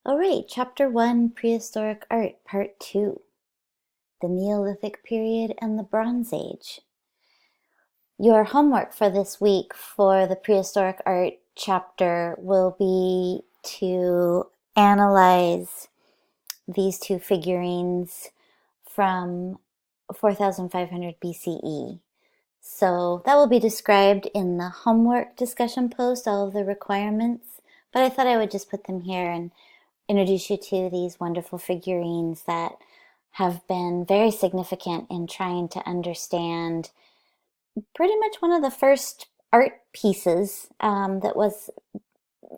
All right, Chapter 1, Prehistoric Art, Part 2, the Neolithic Period and the Bronze Age. Your homework for this week for the Prehistoric Art chapter will be to analyze these two figurines from 4500 BCE. So that will be described in the homework discussion post, all of the requirements, but I thought I would just put them here and introduce you to these wonderful figurines that have been very significant in trying to understand pretty much one of the first art pieces that was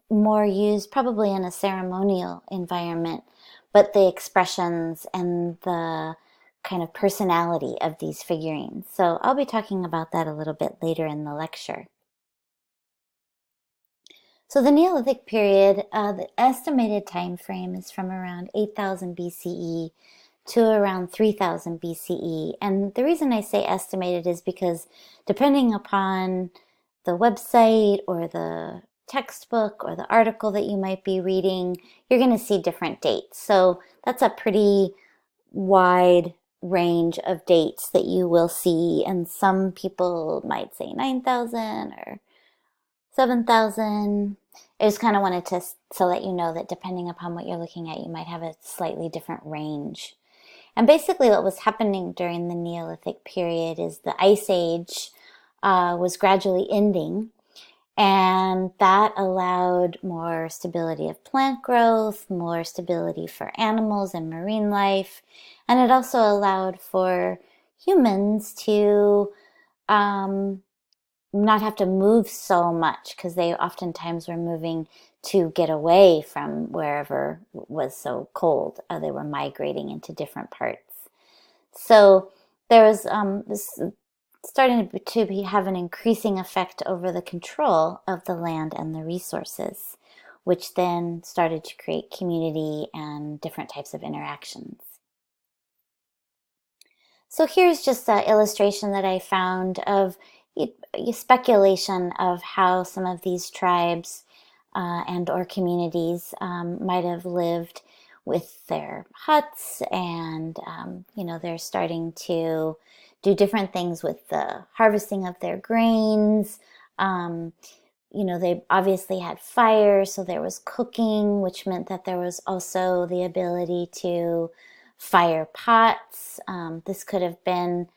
more used probably in a ceremonial environment, but the expressions and the kind of personality of these figurines. So I'll be talking about that a little bit later in the lecture. So the Neolithic period, the estimated time frame is from around 8000 BCE to around 3000 BCE. And the reason I say estimated is because depending upon the website or the textbook or the article that you might be reading, you're going to see different dates. So that's a pretty wide range of dates that you will see. And some people might say 9000 or 7,000. I just kind of wanted to let you know that depending upon what you're looking at, you might have a slightly different range. And basically what was happening during the Neolithic period is the Ice Age was gradually ending, and that allowed more stability of plant growth, more stability for animals and marine life, and it also allowed for humans to not have to move so much because they oftentimes were moving to get away from wherever was so cold. They were migrating into different parts. So there was this starting to have an increasing effect over the control of the land and the resources, which then started to create community and different types of interactions. So here's just an illustration that I found of speculation of how some of these tribes and or communities might have lived with their huts, and they're starting to do different things with the harvesting of their grains. They obviously had fire, so there was cooking, which meant that there was also the ability to fire pots. This could have been,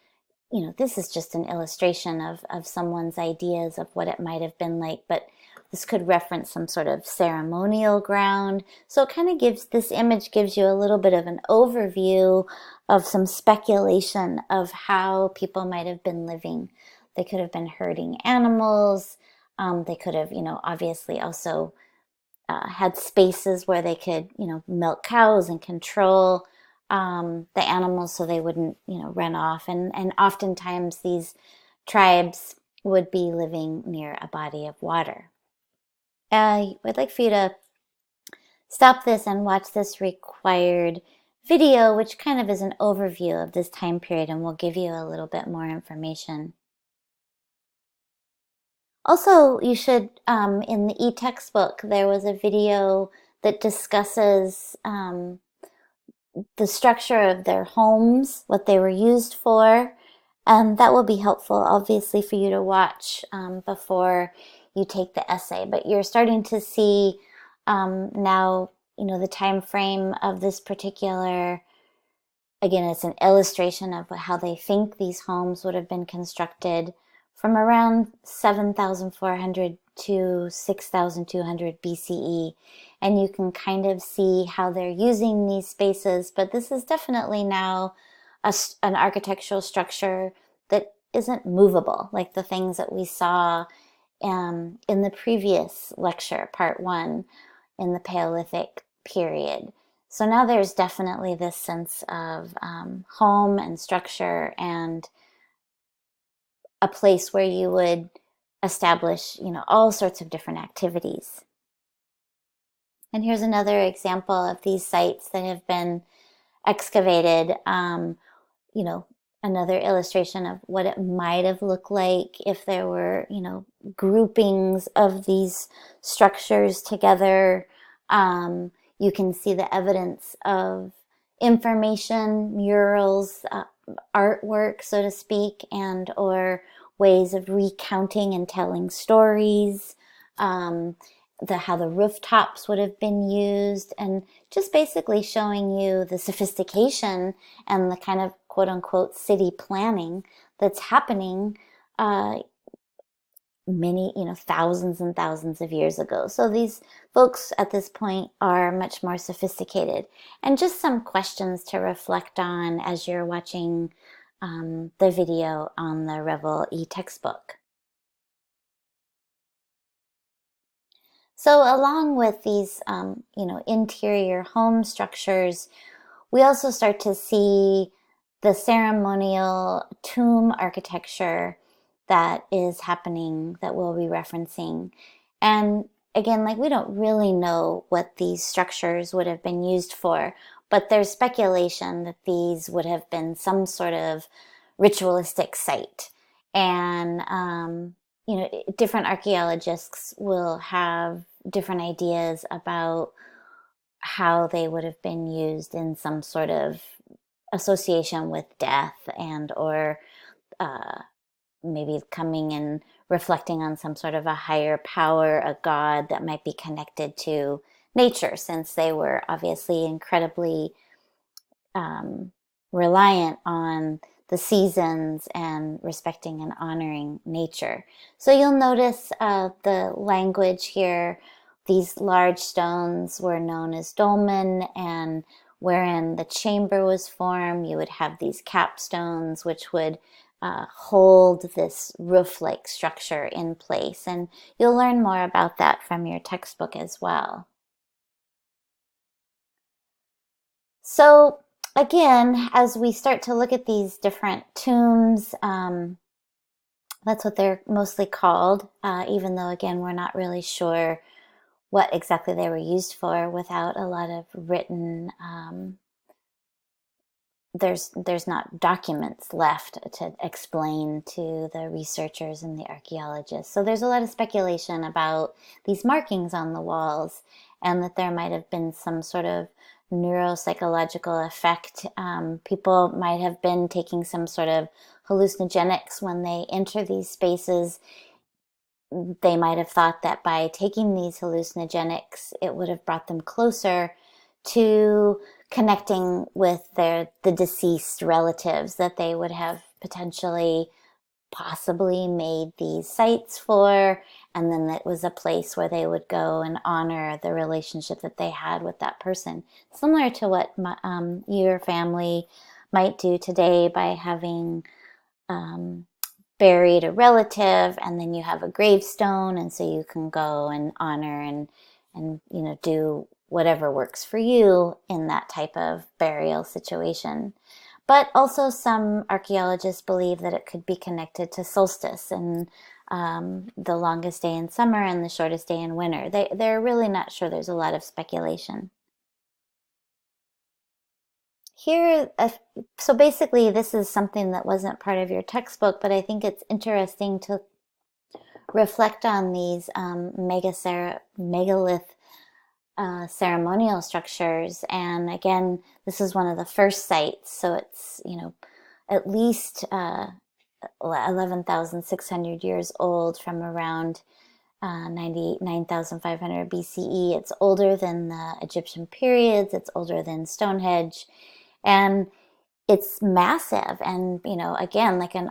this is just an illustration of someone's ideas of what it might have been like, but this could reference some sort of ceremonial ground. So it kind of this image gives you a little bit of an overview of some speculation of how people might have been living. They could have been herding animals. They could have, obviously also had spaces where they could, milk cows and control the animals so they wouldn't, run off. And oftentimes these tribes would be living near a body of water. I'd like for you to stop this and watch this required video, which kind of is an overview of this time period, and will give you a little bit more information. Also, you should, in the e-textbook, there was a video that discusses the structure of their homes, what they were used for, and that will be helpful, obviously, for you to watch before you take the essay. But you're starting to see now, the time frame of this particular, again, it's an illustration of how they think these homes would have been constructed from around 7,400 to 6,200 BCE. And you can kind of see how they're using these spaces, but this is definitely now an architectural structure that isn't movable, like the things that we saw in the previous lecture, part 1, in the Paleolithic period. So now there's definitely this sense of home and structure and a place where you would establish, all sorts of different activities. And here's another example of these sites that have been excavated. Another illustration of what it might have looked like if there were, groupings of these structures together. you can see the evidence of information, murals, artwork, so to speak, and or ways of recounting and telling stories, how the rooftops would have been used, and just basically showing you the sophistication and the kind of quote unquote city planning that's happening many, thousands and thousands of years ago. So these folks at this point are much more sophisticated. And just some questions to reflect on as you're watching the video on the Revel e-textbook. So along with these, interior home structures, we also start to see the ceremonial tomb architecture that is happening that we'll be referencing. And again, like we don't really know what these structures would have been used for, but there's speculation that these would have been some sort of ritualistic site. And, different archaeologists will have different ideas about how they would have been used in some sort of association with death and or maybe coming and reflecting on some sort of a higher power, a god that might be connected to nature, since they were obviously incredibly reliant on the seasons and respecting and honoring nature. So you'll notice the language here. These large stones were known as dolmen, and wherein the chamber was formed, you would have these capstones, which would hold this roof-like structure in place. And you'll learn more about that from your textbook as well. So again, as we start to look at these different tombs, that's what they're mostly called, even though, again, we're not really sure what exactly they were used for without a lot of written, there's not documents left to explain to the researchers and the archaeologists. So there's a lot of speculation about these markings on the walls and that there might have been some sort of neuropsychological effect. People might have been taking some sort of hallucinogenics when they enter these spaces. They might have thought that by taking these hallucinogenics, it would have brought them closer to connecting with the deceased relatives that they would have potentially possibly made these sites for, and then it was a place where they would go and honor the relationship that they had with that person. Similar to what your family might do today by having buried a relative, and then you have a gravestone, and so you can go and honor and do whatever works for you in that type of burial situation. But also some archaeologists believe that it could be connected to solstice and the longest day in summer and the shortest day in winter. They're really not sure. There's a lot of speculation. Here, so basically this is something that wasn't part of your textbook, but I think it's interesting to reflect on these megalith ceremonial structures. And again, this is one of the first sites, so it's at least 11,600 years old, from around 99,500 BCE. It's older than the Egyptian periods. It's older than Stonehenge, and it's massive. And again, like an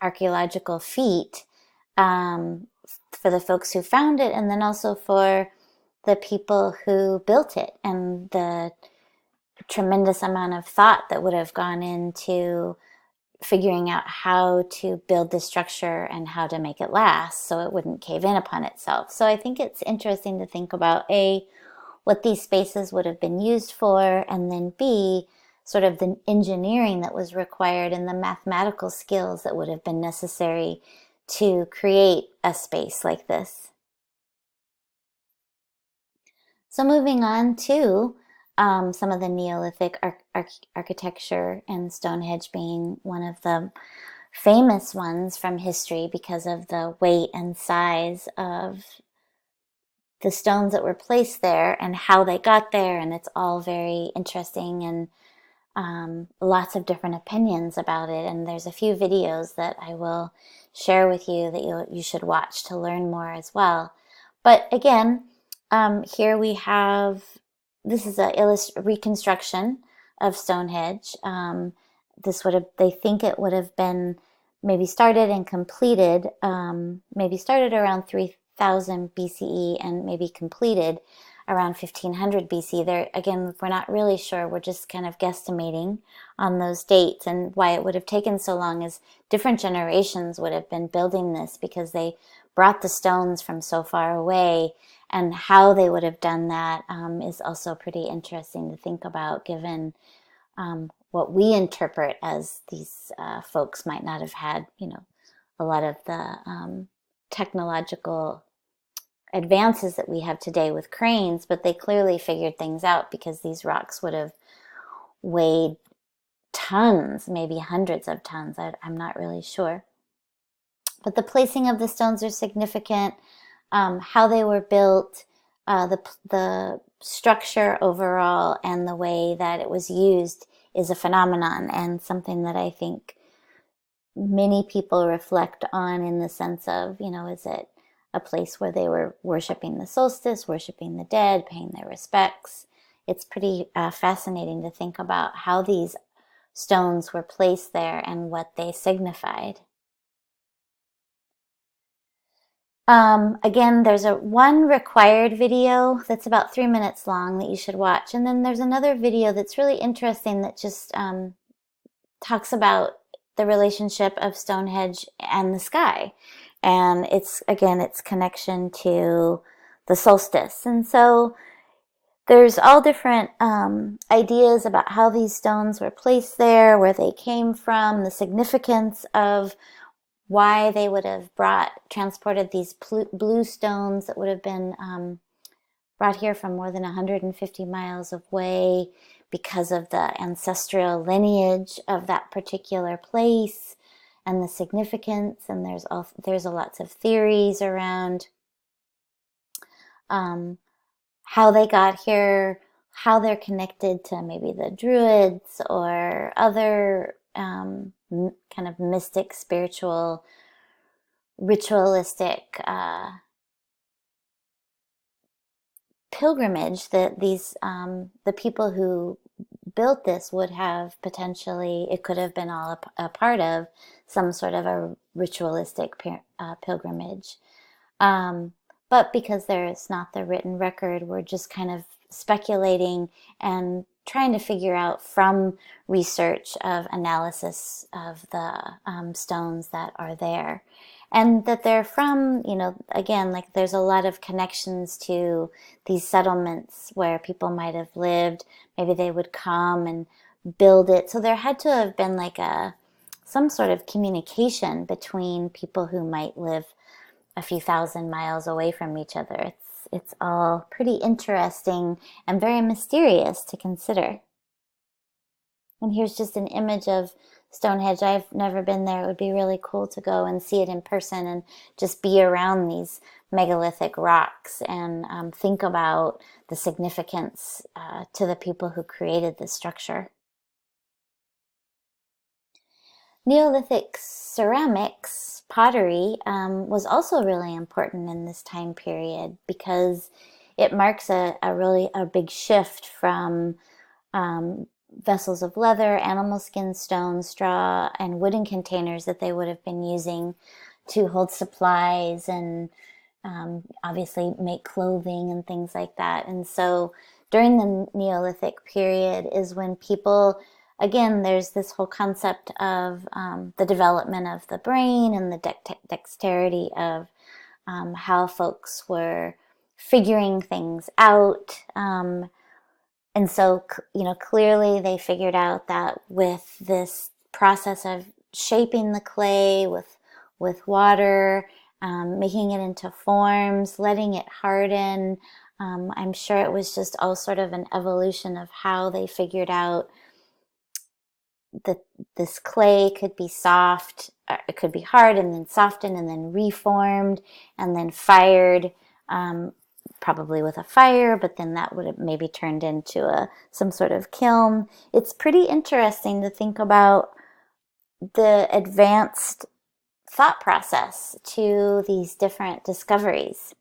archaeological feat for the folks who found it, and then also for the people who built it, and the tremendous amount of thought that would have gone into figuring out how to build the structure and how to make it last so it wouldn't cave in upon itself. So I think it's interesting to think about what these spaces would have been used for, and then B, sort of the engineering that was required and the mathematical skills that would have been necessary to create a space like this. So moving on to some of the Neolithic architecture, and Stonehenge being one of the famous ones from history because of the weight and size of the stones that were placed there and how they got there, and it's all very interesting, and lots of different opinions about it. And there's a few videos that I will share with you that you should watch to learn more as well. But again, here we have, this is a reconstruction of Stonehenge. They think it would have been maybe started and completed, maybe started around 3000 BCE and maybe completed around 1500 BC. There, again, we're not really sure. We're just kind of guesstimating on those dates. And why it would have taken so long is different generations would have been building this because they brought the stones from so far away, and how they would have done that is also pretty interesting to think about, given what we interpret as these folks might not have had, a lot of the technological advances that we have today with cranes, but they clearly figured things out, because these rocks would have weighed tons, maybe hundreds of tons. I'm not really sure. But the placing of the stones are significant, how they were built, the structure overall, and the way that it was used is a phenomenon, and something that I think many people reflect on, in the sense of, is it a place where they were worshiping the solstice, worshiping the dead, paying their respects? It's pretty fascinating to think about how these stones were placed there and what they signified. Again, there's one required video that's about 3 minutes long that you should watch. And then there's another video that's really interesting that just talks about the relationship of Stonehenge and the sky. And it's connection to the solstice. And so there's all different ideas about how these stones were placed there, where they came from, the significance of why they would have transported these blue stones that would have been brought here from more than 150 miles away, because of the ancestral lineage of that particular place and the significance. And there's lots of theories around how they got here, how they're connected to maybe the Druids or other kind of mystic, spiritual, ritualistic pilgrimage that the people who built this would have potentially, it could have been all a part of some sort of a ritualistic pilgrimage. But because there's not the written record, we're just kind of speculating and trying to figure out from research of analysis of the stones that are there. And that they're from, again, like there's a lot of connections to these settlements where people might have lived. Maybe they would come and build it. So there had to have been like some sort of communication between people who might live a few thousand miles away from each other. It's all pretty interesting and very mysterious to consider. And here's just an image of Stonehenge. I've never been there. It would be really cool to go and see it in person and just be around these megalithic rocks and think about the significance to the people who created this structure. Neolithic ceramics, pottery, was also really important in this time period, because it marks a really big shift from vessels of leather, animal skin, stone, straw, and wooden containers that they would have been using to hold supplies and obviously make clothing and things like that. And so during the Neolithic period is when people, again, there's this whole concept of the development of the brain and the dexterity of how folks were figuring things out. And so, clearly they figured out that with this process of shaping the clay with water, making it into forms, letting it harden, I'm sure it was just all sort of an evolution of how they figured out that this clay could be soft, it could be hard and then softened and then reformed and then fired, probably with a fire, but then that would have maybe turned into some sort of kiln. It's pretty interesting to think about the advanced thought process to these different discoveries.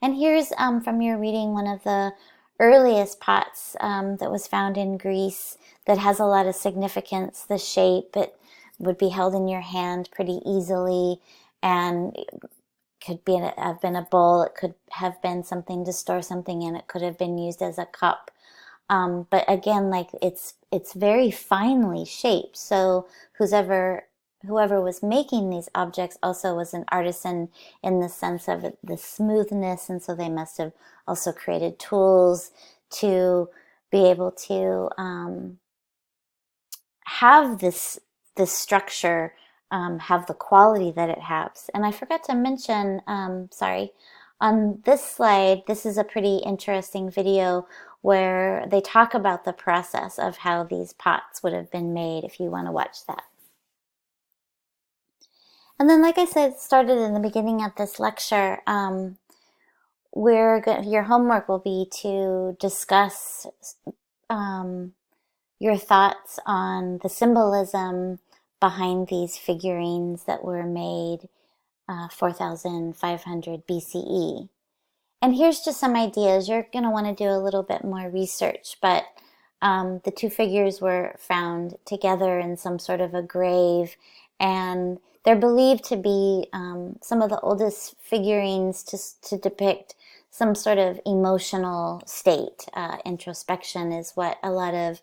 And here's from your reading one of the earliest pots that was found in Greece that has a lot of significance. The shape, it would be held in your hand pretty easily, and could have been a bowl. It could have been something to store something in. It could have been used as a cup. But again, like it's very finely shaped. So whoever was making these objects also was an artisan in the sense of the smoothness, and so they must have also created tools to be able to have this structure have the quality that it has. And I forgot to mention, sorry, on this slide, this is a pretty interesting video where they talk about the process of how these pots would have been made, if you want to watch that. And then, like I said, started in the beginning of this lecture, your homework will be to discuss your thoughts on the symbolism behind these figurines that were made 4,500 BCE. And here's just some ideas. You're going to want to do a little bit more research, but the two figures were found together in some sort of a grave, and they're believed to be some of the oldest figurines to depict some sort of emotional state. Introspection is what a lot of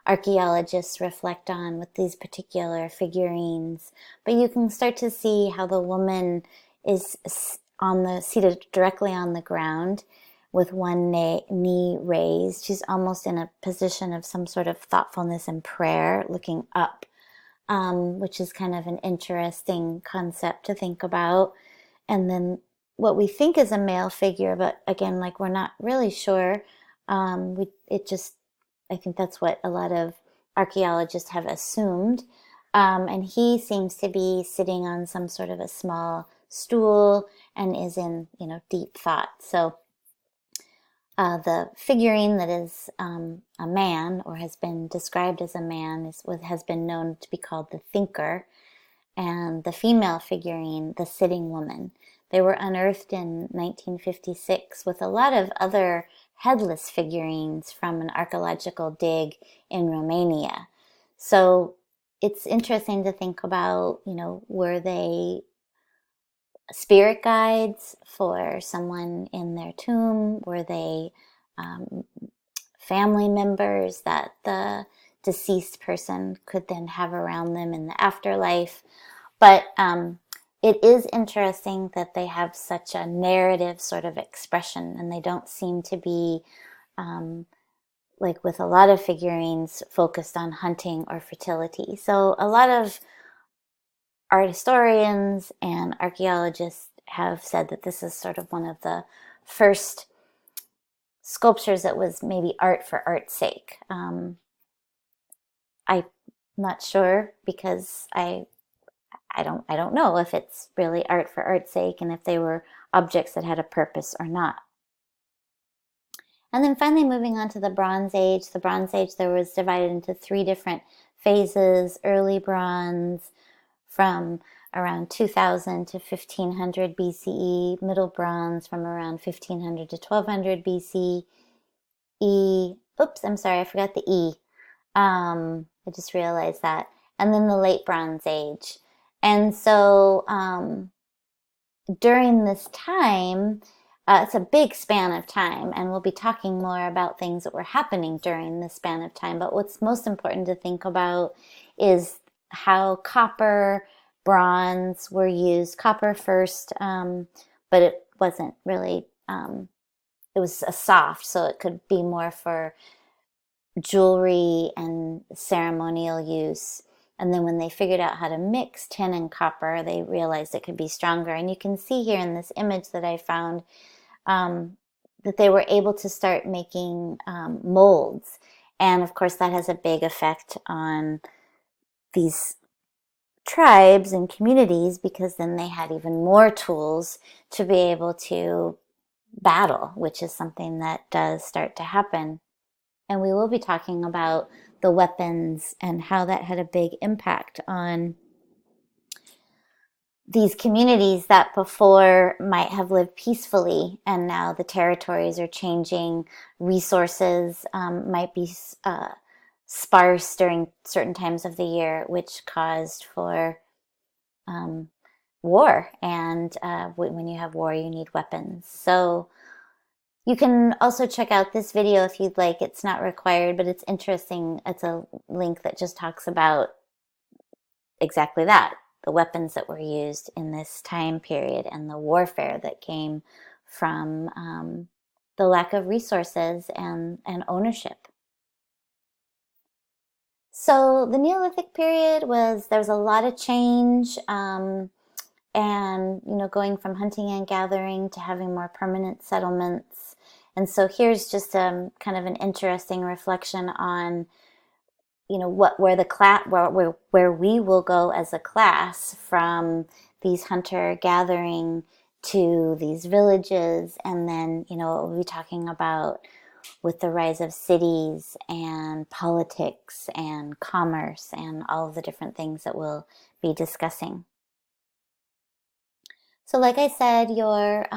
archaeologists reflect on with these particular figurines. But you can start to see how the woman is seated directly on the ground with one knee raised. She's almost in a position of some sort of thoughtfulness and prayer, looking up, which is kind of an interesting concept to think about. And then what we think is a male figure, but again, like, we're not really sure. I think that's what a lot of archaeologists have assumed. And he seems to be sitting on some sort of a small stool and is in, deep thought. So the figurine that is a man, or has been described as a man, has been known to be called the thinker, and the female figurine, the sitting woman. They were unearthed in 1956 with a lot of other headless figurines from an archaeological dig in Romania. So it's interesting to think about, were they spirit guides for someone in their tomb? Were they family members that the deceased person could then have around them in the afterlife? But it is interesting that they have such a narrative sort of expression, and they don't seem to be, like with a lot of figurines, focused on hunting or fertility. So a lot of art historians and archaeologists have said that this is sort of one of the first sculptures that was maybe art for art's sake. I'm not sure, because I don't know if it's really art for art's sake and if they were objects that had a purpose or not. And then finally, moving on to the Bronze Age. The Bronze Age, there was divided into 3 different phases. Early Bronze from around 2000 to 1500 BCE. Middle Bronze from around 1500 to 1200 BCE. Oops, I'm sorry, I forgot the E. I just realized that. And then the Late Bronze Age. And so during this time, it's a big span of time, and we'll be talking more about things that were happening during this span of time. But what's most important to think about is how copper, bronze were used. Copper first, but it wasn't really, it was a soft, so it could be more for jewelry and ceremonial use. And then when they figured out how to mix tin and copper, they realized it could be stronger. And you can see here in this image that I found that they were able to start making molds. And of course, that has a big effect on these tribes and communities, because then they had even more tools to be able to battle, which is something that does start to happen. And we will be talking about the weapons and how that had a big impact on these communities that before might have lived peacefully, and now the territories are changing. Resources might be sparse during certain times of the year, which caused for um, war. And when you have war, you need weapons. So you can also check out this video if you'd like. It's not required, but it's interesting. It's a link that just talks about exactly that, the weapons that were used in this time period and the warfare that came from the lack of resources and ownership. So the Neolithic period there was a lot of change, and going from hunting and gathering to having more permanent settlements. And so here's just kind of an interesting reflection on where we will go as a class from these hunter gathering to these villages, and then what we'll be talking about with the rise of cities and politics and commerce and all of the different things that we'll be discussing. So like I said, your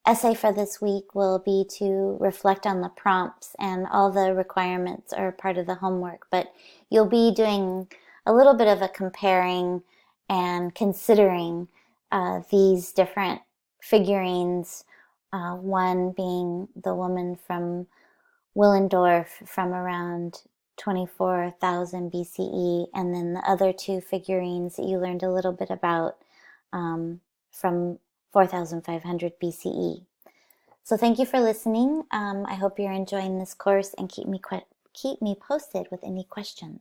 essay for this week will be to reflect on the prompts, and all the requirements are part of the homework, but you'll be doing a little bit of a comparing and considering these different figurines, one being the woman from Willendorf from around 24,000 BCE, and then the other two figurines that you learned a little bit about from 4,500 BCE. So thank you for listening. I hope you're enjoying this course, and keep me posted with any questions.